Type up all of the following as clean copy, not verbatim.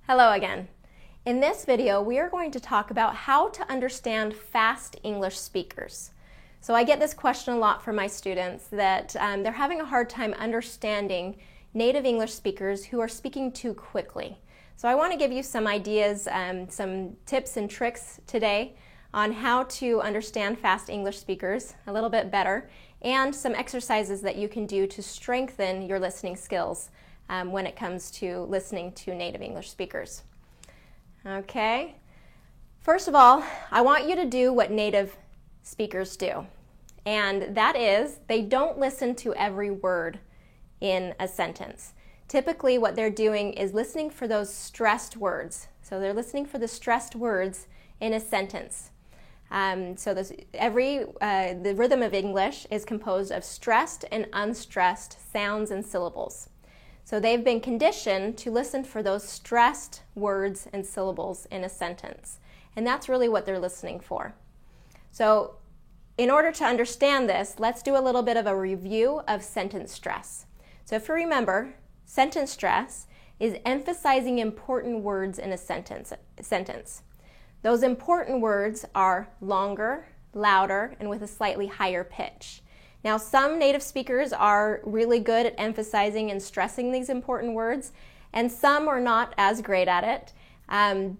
Hello again. In this video, we are going to talk about how to understand fast English speakers. So I get this question a lot from my students that they're having a hard time understanding native English speakers who are speaking too quickly. So I want to give you some ideas, some tips and tricks today on how to understand fast English speakers a little bit better, and some exercises that you can do to strengthen your listening skills when it comes to listening to native English speakers. Okay, first of all, I want you to do what native speakers do, and that is they don't listen to every word in a sentence. Typically what they're doing is listening for those stressed words. So they're listening for the stressed words in a sentence. The rhythm of English is composed of stressed and unstressed sounds and syllables. So they've been conditioned to listen for those stressed words and syllables in a sentence. And that's really what they're listening for. So in order to understand this, let's do a little bit of a review of sentence stress. So if you remember, sentence stress is emphasizing important words in a sentence. Those important words are longer, louder, and with a slightly higher pitch. Now, some native speakers are really good at emphasizing and stressing these important words, and some are not as great at it.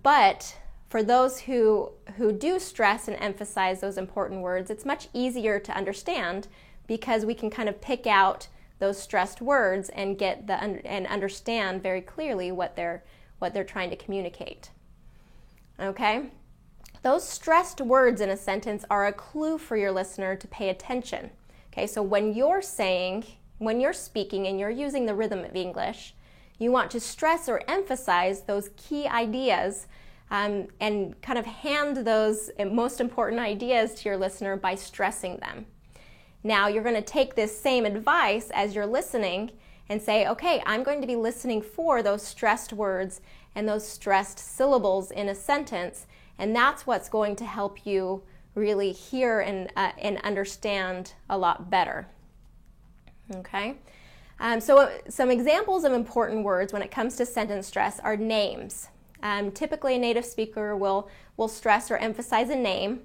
But for those who do stress and emphasize those important words, it's much easier to understand because we can kind of pick out those stressed words and and understand very clearly what they're trying to communicate. Okay? Those stressed words in a sentence are a clue for your listener to pay attention. Okay, so when you're speaking and you're using the rhythm of English, you want to stress or emphasize those key ideas and kind of hand those most important ideas to your listener by stressing them. Now, you're going to take this same advice as you're listening and say, okay, I'm going to be listening for those stressed words and those stressed syllables in a sentence, and that's what's going to help you really hear and understand a lot better. Okay? So some examples of important words when it comes to sentence stress are names. Typically a native speaker will stress or emphasize a name.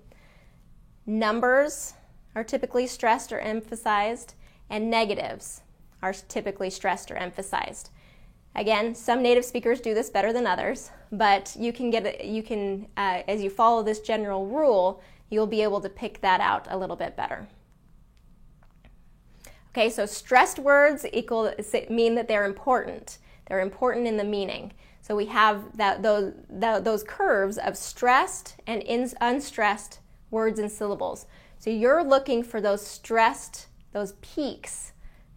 Numbers are typically stressed or emphasized, and negatives are typically stressed or emphasized. Again, some native speakers do this better than others, but as you follow this general rule, you'll be able to pick that out a little bit better. Okay, so stressed words mean that they're important. They're important in the meaning. So we have those curves of stressed and unstressed words and syllables. So you're looking for those stressed, those peaks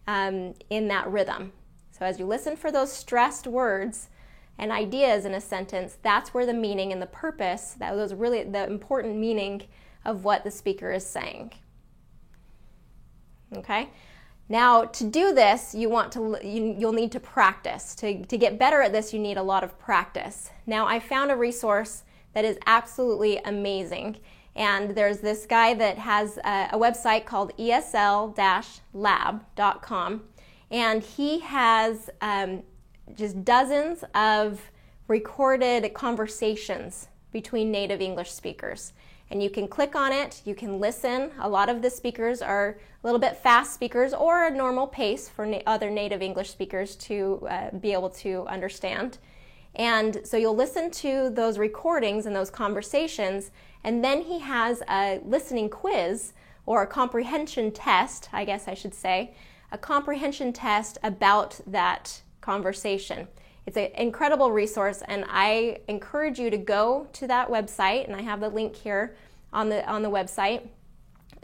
in that rhythm. So as you listen for those stressed words and ideas in a sentence, that's where the meaning and the purpose, those really the important meaning of what the speaker is saying. Okay? Now, to do this, you'll need to practice. To get better at this, you need a lot of practice. Now, I found a resource that is absolutely amazing. And there's this guy that has a website called esl-lab.com. And he has just dozens of recorded conversations between native English speakers. And you can click on it, you can listen. A lot of the speakers are a little bit fast speakers or a normal pace for other native English speakers to be able to understand. And so you'll listen to those recordings and those conversations, and then he has a listening quiz or a comprehension test, I guess I should say, a comprehension test about that conversation. It's an incredible resource, and I encourage you to go to that website, and I have the link here on the website.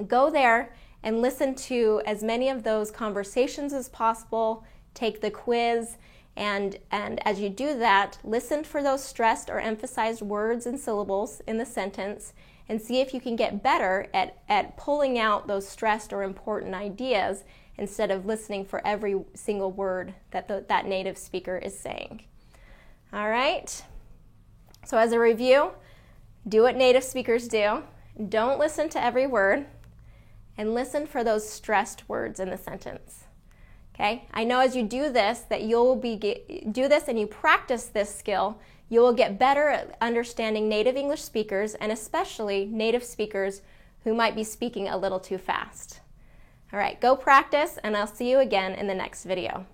Go there and listen to as many of those conversations as possible, take the quiz, and as you do that, listen for those stressed or emphasized words and syllables in the sentence, and see if you can get better at pulling out those stressed or important ideas instead of listening for every single word that native speaker is saying. All right? So as a review, do what native speakers do. Don't listen to every word, and listen for those stressed words in the sentence. Okay? I know as you do this that you'll do this and you practice this skill, you will get better at understanding native English speakers, and especially native speakers who might be speaking a little too fast. All right, go practice, and I'll see you again in the next video.